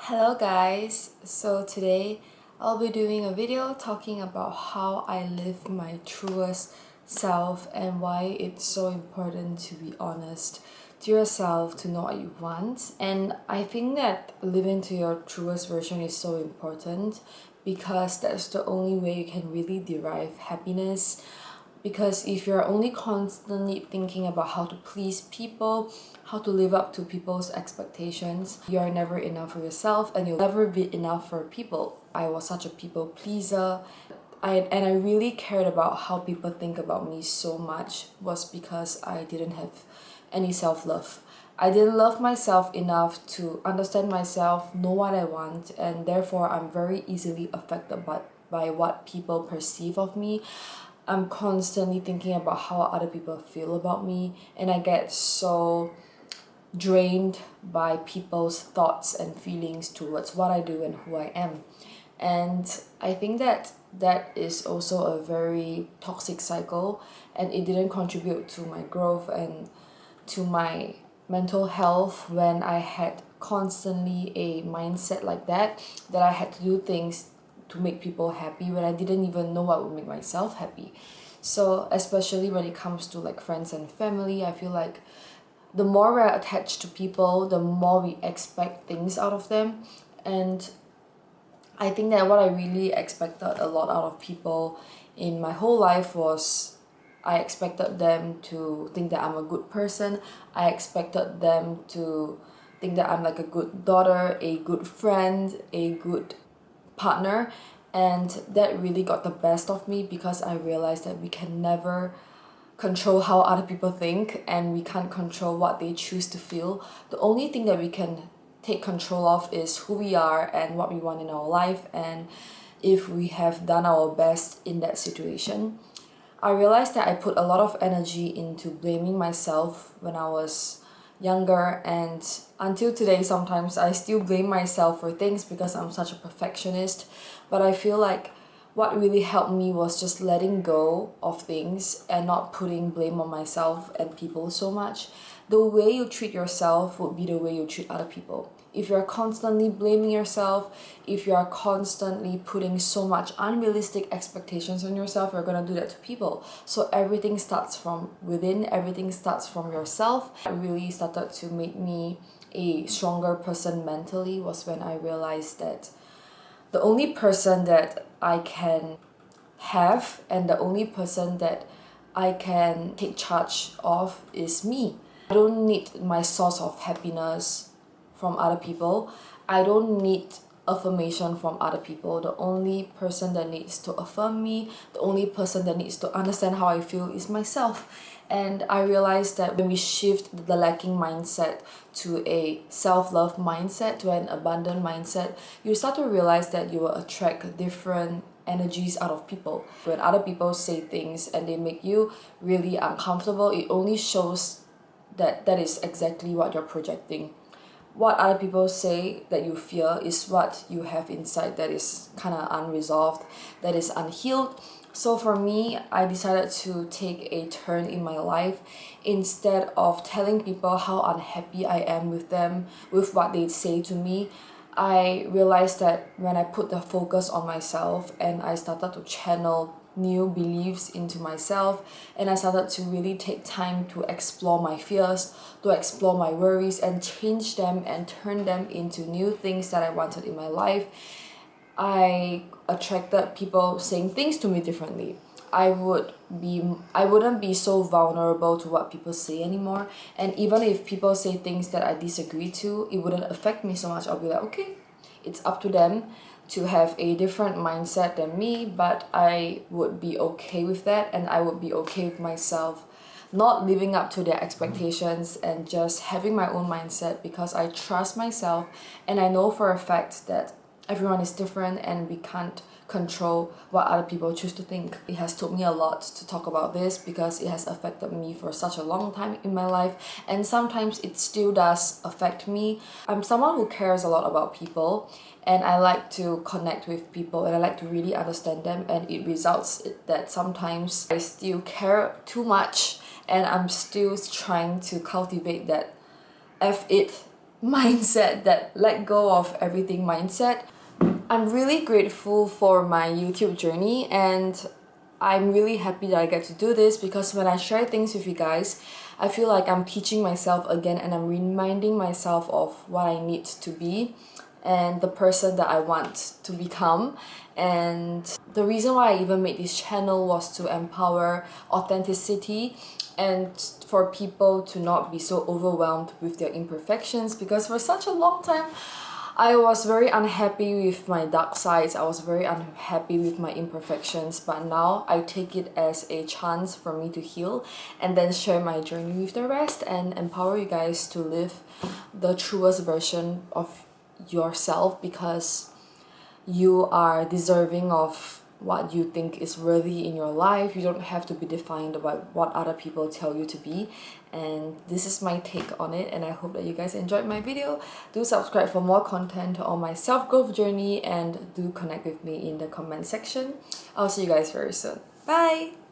Hello guys, so today I'll be doing a video talking about how I live my truest self and why it's so important to be honest to yourself, to know what you want. And I think that living to your truest version is so important because that's the only way you can really derive happiness. Because if you're only constantly thinking about how to please people, how to live up to people's expectations, you're never enough for yourself and you'll never be enough for people. I was such a people pleaser. I really cared about how people think about me so much was because I didn't have any self-love. I didn't love myself enough to understand myself, know what I want, and therefore I'm very easily affected by what people perceive of me. I'm constantly thinking about how other people feel about me, and I get so drained by people's thoughts and feelings towards what I do and who I am. And I think that is also a very toxic cycle, and it didn't contribute to my growth and to my mental health when I had constantly a mindset like that I had to do things to make people happy when I didn't even know what would make myself happy. So especially when it comes to like friends and family, I feel like the more we're attached to people, the more we expect things out of them. And I think that what I really expected a lot out of people in my whole life was I expected them to think that I'm a good person. I expected them to think that I'm like a good daughter, a good friend, a good partner. And that really got the best of me because I realized that we can never control how other people think and we can't control what they choose to feel. The only thing that we can take control of is who we are and what we want in our life, and if we have done our best in that situation. I realized that I put a lot of energy into blaming myself when I was younger, and until today sometimes I still blame myself for things because I'm such a perfectionist. But I feel like what really helped me was just letting go of things and not putting blame on myself and people so much. The way you treat yourself would be the way you treat other people. If you're constantly blaming yourself, if you're constantly putting so much unrealistic expectations on yourself, you're gonna do that to people. So everything starts from within, everything starts from yourself. It really started to make me a stronger person mentally was when I realized that the only person that I can have and the only person that I can take charge of is me. I don't need my source of happiness from other people. I don't need affirmation from other people. The only person that needs to affirm me, the only person that needs to understand how I feel is myself. And I realized that when we shift the lacking mindset to a self-love mindset, to an abundant mindset, you start to realize that you will attract different energies out of people. When other people say things and they make you really uncomfortable, it only shows that that is exactly what you're projecting. What other people say that you fear is what you have inside that is kind of unresolved, that is unhealed. So for me, I decided to take a turn in my life. Instead of telling people how unhappy I am with them, with what they say to me, I realized that when I put the focus on myself and I started to channel new beliefs into myself, and I started to really take time to explore my fears, to explore my worries and change them and turn them into new things that I wanted in my life, I attracted people saying things to me differently. I wouldn't be so vulnerable to what people say anymore. And even if people say things that I disagree to, it wouldn't affect me so much. I'll be like, okay, it's up to them to have a different mindset than me, but I would be okay with that and I would be okay with myself not living up to their expectations and just having my own mindset because I trust myself and I know for a fact that everyone is different and we can't control what other people choose to think. It has took me a lot to talk about this because it has affected me for such a long time in my life, and sometimes it still does affect me. I'm someone who cares a lot about people and I like to connect with people and I like to really understand them, and it results that sometimes I still care too much and I'm still trying to cultivate that F it mindset, that let go of everything mindset. I'm really grateful for my YouTube journey, and I'm really happy that I get to do this, because when I share things with you guys, I feel like I'm teaching myself again, and I'm reminding myself of what I need to be and the person that I want to become. And the reason why I even made this channel was to empower authenticity and for people to not be so overwhelmed with their imperfections, because for such a long time I was very unhappy with my dark sides. I was very unhappy with my imperfections, but now I take it as a chance for me to heal and then share my journey with the rest and empower you guys to live the truest version of yourself, because you are deserving of what you think is worthy in your life. You don't have to be defined by what other people tell you to be. And this is my take on it, and I hope that you guys enjoyed my video. Do subscribe for more content on my self-growth journey, and do connect with me in the comment section. I'll see you guys very soon. Bye!